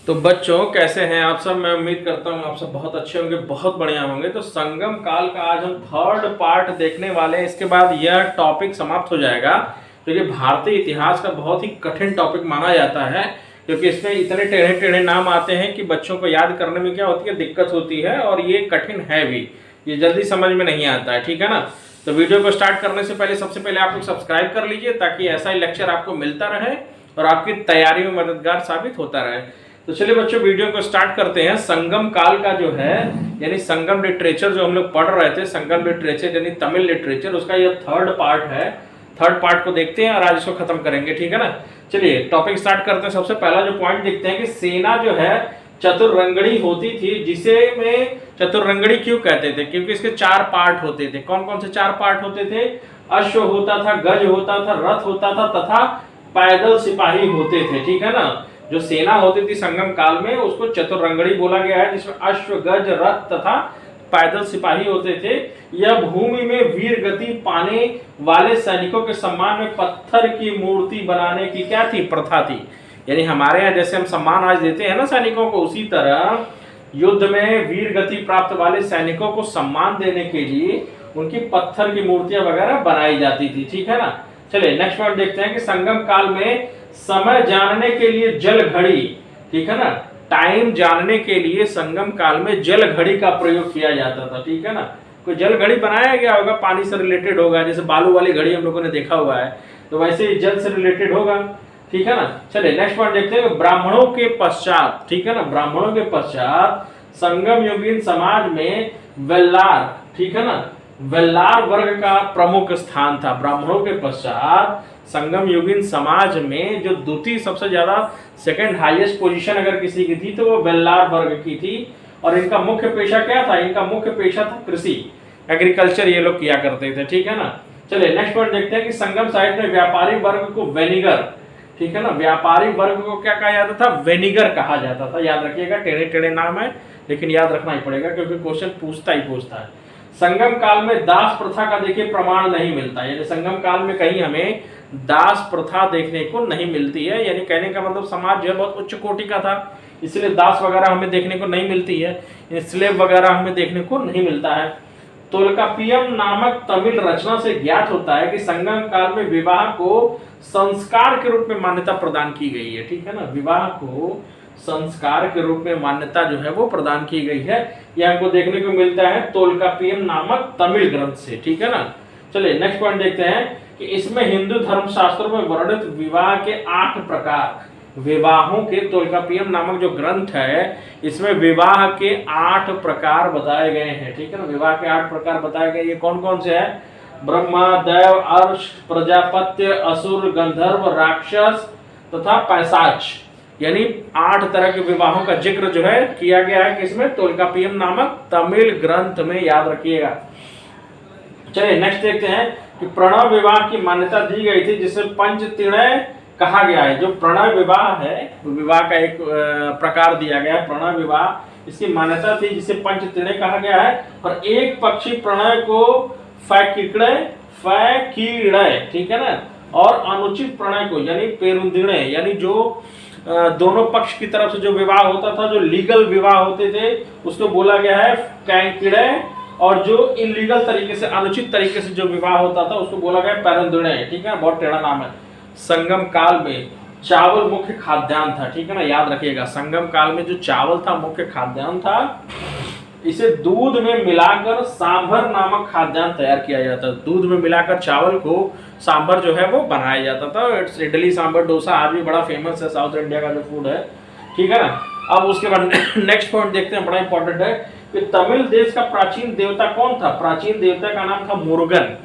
तो बच्चों कैसे हैं आप सब। मैं उम्मीद करता हूँ आप सब बहुत अच्छे होंगे, बहुत बढ़िया होंगे। तो संगम काल का आज हम थर्ड पार्ट देखने वाले हैं। इसके बाद यह टॉपिक समाप्त हो जाएगा, क्योंकि भारतीय इतिहास का बहुत ही कठिन टॉपिक माना जाता है, क्योंकि इसमें इतने टेढ़े टेढ़े नाम आते हैं कि बच्चों को याद करने में क्या होती है, दिक्कत होती है। और ये कठिन है भी, ये जल्दी समझ में नहीं आता है, ठीक है ना। तो वीडियो को स्टार्ट करने से पहले सबसे पहले आप लोग सब्सक्राइब कर लीजिए, ताकि ऐसा ही लेक्चर आपको मिलता रहे और आपकी तैयारी में मददगार साबित होता रहे। तो चलिए बच्चों, वीडियो को स्टार्ट करते हैं। संगम काल का जो है, यानी संगम लिटरेचर जो हम लोग पढ़ रहे थे, संगम लिटरेचर यानी तमिल लिटरेचर, उसका यह थर्ड पार्ट है। थर्ड पार्ट को देखते हैं और आज इसको खत्म करेंगे, ठीक है ना। चलिए टॉपिक स्टार्ट करते हैं। सबसे पहला जो पॉइंट देखते हैं कि सेना जो है चतुरंगड़ी होती थी, जिसे में चतुरंगड़ी क्यों कहते थे, क्योंकि इसके चार पार्ट होते थे। कौन कौन से चार पार्ट होते थे? अश्व होता था, गज होता था, रथ होता था तथा पैदल सिपाही होते थे, ठीक है ना। जो सेना होती थी संगम काल में, उसको चतुरंगड़ी बोला गया है, जिसमें अश्व, गज, रथ तथा पैदल सिपाही होते थे। यह भूमि में वीर गति पाने वाले सैनिकों के सम्मान में पत्थर की मूर्ति बनाने की क्या थी? प्रथा थी। यानी हमारे यहाँ जैसे हम सम्मान आज देते हैं ना सैनिकों को, उसी तरह युद्ध में वीर गति प्राप्त वाले सैनिकों को सम्मान देने के लिए उनकी पत्थर की मूर्तियां वगैरह बनाई जाती थी, ठीक है ना। चलिए नेक्स्ट पॉइंट देखते हैं कि संगम काल में समय जानने के लिए जल घड़ी, ठीक है ना, टाइम जानने के लिए संगम काल में जल घड़ी का प्रयोग किया जाता था, ठीक है ना। कोई जल घड़ी बनाया गया होगा, पानी से रिलेटेड होगा, जैसे बालू वाली घड़ी हम लोगों ने देखा हुआ है, तो वैसे ही जल से रिलेटेड होगा, ठीक है ना। चलिए नेक्स्ट पॉइंट देखते हैं। ब्राह्मणों के पश्चात, ठीक है ना, ब्राह्मणों के पश्चात संगम युगीन समाज में वेल्लार, ठीक है ना, वेल्लार वर्ग का प्रमुख स्थान था। ब्राह्मणों के पश्चात संगम युगीन समाज में जो द्वितीय सबसे ज्यादा सेकंड हाईएस्ट पोजीशन अगर किसी की थी तो वो वेल्लार वर्ग की थी। और इनका मुख्य पेशा क्या था? इनका मुख्य पेशा था कृषि, एग्रीकल्चर ये लोग किया करते थे, ठीक है ना। चलिए नेक्स्ट पॉइंट देखते हैं कि संगम साहित्य में व्यापारी वर्ग को वेनिगर, ठीक है ना, व्यापारी वर्ग को क्या कहा जाता था? वेनिगर कहा जाता था। याद रखिएगा, टेढ़े टेढ़े नाम है लेकिन याद रखना ही पड़ेगा, क्योंकि क्वेश्चन पूछता ही पूछता है। संगम काल में दास प्रथा का देखिए प्रमाण नहीं मिलता, यानी संगम काल में कहीं हमें दास प्रथा देखने को नहीं मिलती है। यानी कहने का मतलब समाज जो है बहुत उच्च कोटि का था, इसलिए दास वगैरह हमें देखने को नहीं मिलती है, स्लेव वगैरह हमें देखने को नहीं मिलता है। तोल्काप्पियम नामक तमिल रचना से ज्ञात होता है कि संगम काल में विवाह को संस्कार के रूप में मान्यता प्रदान की गई है, ठीक है ना। विवाह को संस्कार के रूप में मान्यता जो है वो प्रदान की गई है। यह हमको देखने को मिलता है तोल्काप्पियम नामक तमिल ग्रंथ से, ठीक है ना। चलिए नेक्स्ट पॉइंट देखते हैं कि इसमें हिंदू धर्म शास्त्रों में वर्णित विवाह के 8 प्रकार, विवाहों के तोल्काप्पियम नामक जो ग्रंथ है, इसमें विवाह के 8 प्रकार बताए गए हैं, ठीक है ना। विवाह के 8 प्रकार बताए गए, ये कौन कौन से हैं? ब्रह्मा, देव, अर्ष, प्रजापत्य, असुर, गंधर्व, राक्षस तथा पैशाच, यानी 8 तरह के विवाहों का जिक्र जो है किया गया है किसमें? तोल्काप्पियम नामक तमिल ग्रंथ में, याद रखिएगा। चलिए नेक्स्ट देखते हैं कि प्रणव विवाह की मान्यता दी गई थी, जिसे पंचतीर्णय कहा गया है। जो प्रणव विवाह है, विवाह का एक प्रकार दिया गया है प्रणव विवाह, इसकी मान्यता थी जिसे पंचतीर्णय कहा गया है। और एक पक्षी प्रणय को फैकिड़य, ठीक है ना, और अनुचित प्रणय को यानी पेरुंदिणय, यानी जो दोनों पक्ष की तरफ से जो विवाह होता था, जो लीगल विवाह होते थे, उसको बोला गया है कैंकिड़य। और जो इलीगल तरीके से, अनुचित तरीके से जो विवाह होता था, उसको बोला गया पेरुंदिणय, ठीक है। बहुत टेढ़ा नाम है। संगम काल में चावल मुख्य खाद्यान्न था, ठीक है ना, याद रखिएगा। संगम काल में जो चावल था मुख्य खाद्यान्न था। इसे दूध में मिलाकर सांभर नामक खाद्यान्न तैयार किया जाता था। दूध में मिलाकर चावल को सांभर जो है वो बनाया जाता था। इडली, सांभर, डोसा आज भी बड़ा फेमस है, साउथ इंडिया का जो फूड है, ठीक है ना। अब उसके बाद नेक्स्ट पॉइंट देखते हैं, बड़ा इंपॉर्टेंट है कि तमिल देश का प्राचीन देवता कौन था? प्राचीन देवता का नाम था मुरुगन।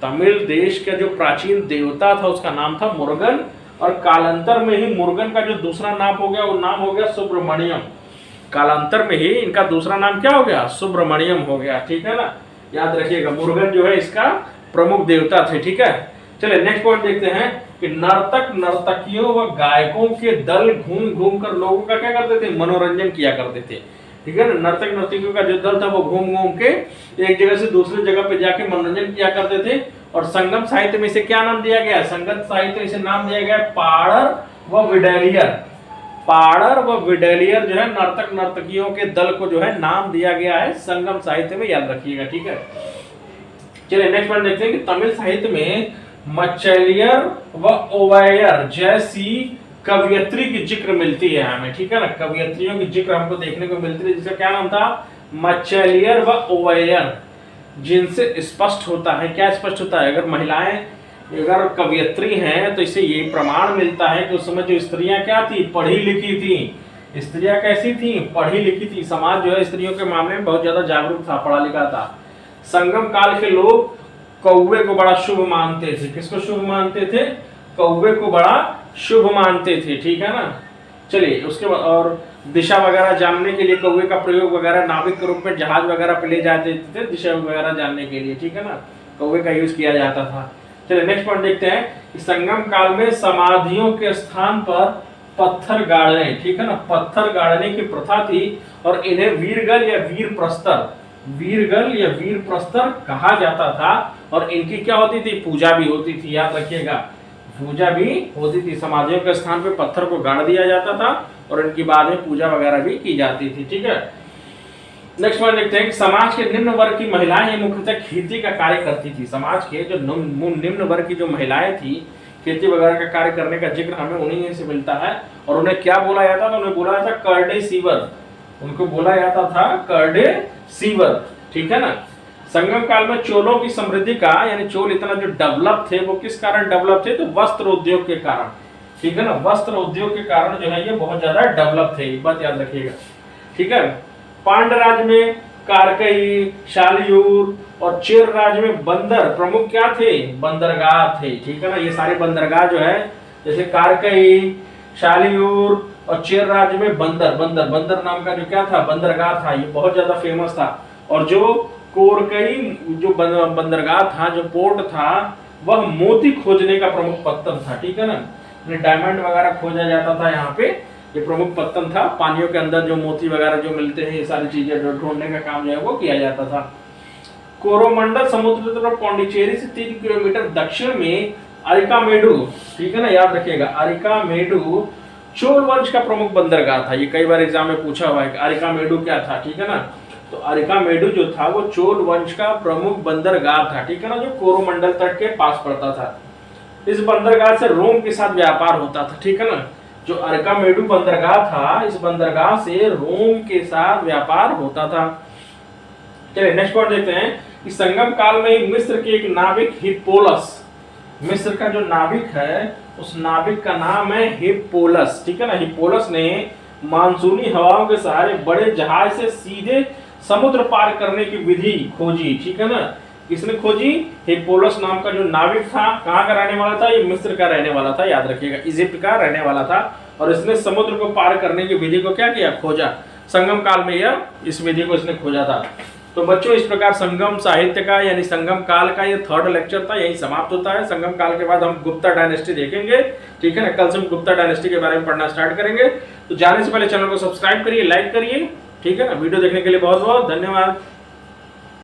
तमिल देश का जो प्राचीन देवता था उसका नाम था मुरुगन। और कालांतर में ही मुरुगन का जो दूसरा नाम हो गया, वो नाम हो गया सुब्रमण्यम। कालांतर में ही इनका दूसरा नाम क्या हो गया? सुब्रमण्यम हो गया, ठीक है ना। याद रखिएगा, मुरुगन जो है इसका प्रमुख देवता थे, ठीक है। चलिए नेक्स्ट पॉइंट देखते हैं कि नर्तक, नर्तकियों व गायकों के दल घूम घूम कर लोगों का क्या करते थे? मनोरंजन किया करते थे, ठीक है ना। नर्तक नर्तकियों का जो दल था वो घूम घूम के एक जगह से दूसरी जगह पे जाके मनोरंजन किया करते थे। और संगम साहित्य में इसे क्या नाम दिया गया? संगम साहित्य में इसे नाम दिया गया पाड़र व विडैलियर। पाड़र व विडेलियर जो है नर्तक नर्तकियों के दल को जो है नाम दिया गया है संगम साहित्य में, याद रखिएगा। ठीक है, चलिए नेक्स्ट पॉइंट देखते हैं कि तमिल साहित्य में मचलियर व ओवैयर जैसी कवियत्री की जिक्र मिलती है हमें। ठीक है ना, कवियत्रियों की जिक्र हमको देखने को मिलती है, जिसका क्या नाम था, मचलियर व ओवैयर, जिनसे स्पष्ट होता है, क्या स्पष्ट होता है, अगर महिलाएं अगर कवियत्री हैं तो इससे ये प्रमाण मिलता है कि उस समय जो स्त्रियां क्या थी, पढ़ी लिखी थी। स्त्रियां कैसी थी, पढ़ी लिखी थी। समाज जो है स्त्रियों के मामले में बहुत ज्यादा जागरूक था, पढ़ा लिखा था। संगम काल के लोग कौवे को बड़ा शुभ मानते थे। किसको शुभ मानते थे, कौवे को बड़ा शुभ मानते थे। ठीक है ना, चलिए उसके बाद और दिशा वगैरह जानने के लिए कौवे का प्रयोग वगैरह नाविक के रूप में जहाज वगैरह पे ले जाते थे, दिशा वगैरह जानने के लिए। ठीक है ना, कौवे का यूज किया जाता था। चलिए नेक्स्ट पॉइंट देखते हैं कि संगम काल में समाधियों के स्थान पर पत्थर गाड़ने, ठीक है ना, पत्थर गाड़ने की प्रथा थी और इन्हें वीरगल या वीर प्रस्तर, वीरगल या वीर प्रस्तर कहा जाता था। और इनकी क्या होती थी, पूजा भी होती थी, याद रखिएगा, पूजा भी होती थी। समाधियों के स्थान पे पत्थर को गाड़ दिया जाता था और इनकी बाद में पूजा वगैरह भी की जाती थी। ठीक है, नेक्स्ट पॉइंट देखते हैं कि समाज के निम्न वर्ग की महिलाएं मुख्यतः खेती का कार्य करती थी। समाज के जो निम्न वर्ग की जो महिलाएं थी, खेती वगैरह का कार्य करने का जिक्र हमें उन्हीं से मिलता है। और उन्हें क्या बोला जाता था, उन्हें बोला जाता करडे सीवर, उनको बोला जाता था करडे सीवर। ठीक है ना, संगम काल में चोलों की समृद्धि का, यानी चोल इतना जो डेवलप थे वो किस कारण डेवलप थे, तो वस्त्र उद्योग के कारण। ठीक है ना, वस्त्र उद्योग के कारण जो है ये बहुत ज्यादा डेवलप थे, बात याद रखिएगा। ठीक है, पांड्य राज्य में कारकई, शालियूर और चेर राज्य में बंदर प्रमुख क्या थे, बंदरगाह थे। ठीक है ना, ये सारे बंदरगाह जो है, जैसे कारकई, शालियूर और चेर राज्य में बंदर नाम का जो क्या था, बंदरगाह था, ये बहुत ज्यादा फेमस था। और जो कोरकई जो बंदरगाह था, जो पोर्ट था, वह मोती खोजने का प्रमुख पत्तन था। ठीक है ना, डायमंड वगैरह खोजा जाता था यहाँ पे, ये प्रमुख पत्तन था। पानियों के अंदर जो मोती वगैरह जो मिलते हैं, ये सारी चीजें ढूंढने का काम जो है वो किया जाता था। कोरोमंडल समुद्र तट पौंडीचेरी से 3 किलोमीटर दक्षिण में अरिकामेडु, ठीक है ना, याद रखिएगा, अरिकामेडु चोल वंश का प्रमुख बंदरगाह था। ये कई बार एग्जाम में पूछा हुआ है कि अरिकामेडु क्या था। ठीक है ना, तो अरिकामेडु जो था वो चोल वंश का प्रमुख बंदरगाह था। ठीक है ना, जो कोरोमंडल तट के पास पड़ता था। इस बंदरगाह से रोम के साथ व्यापार होता था। ठीक है ना, जो अरिकामेडु बंदरगाह था, इस बंदरगाह से रोम के साथ व्यापार होता था। चलिए नेक्स्ट पॉइंट देखते हैं कि संगम काल में मिस्र के एक नाविक हिप्पोलस, मिस्र का जो नाविक है उस नाविक का नाम है हिप्पोलस। ठीक है ना, हिप्पोलस ने मानसूनी हवाओं के सहारे बड़े जहाज से सीधे समुद्र पार करने की विधि खोजी। ठीक है ना, किसने खोजी, हिप्पोलस नाम का जो नाविक था, कहाँ का रहने वाला था, ये मिस्र का रहने वाला था, याद रखिएगा, इजिप्ट का रहने वाला था। और इसने समुद्र को पार करने की विधि को क्या किया, खोजा। संगम काल में यह इस विधि को इसने खोजा था। तो बच्चों इस प्रकार संगम साहित्य का यानी संगम काल का ये 3rd लेक्चर था, यही समाप्त होता है। संगम काल के बाद हम गुप्ता डायनेस्टी देखेंगे। ठीक है ना, कल से हम गुप्ता डायनेस्टी के बारे में पढ़ना स्टार्ट करेंगे। तो जाने से पहले चैनल को सब्सक्राइब करिए, लाइक करिए। ठीक है ना, वीडियो देखने के लिए बहुत बहुत धन्यवाद।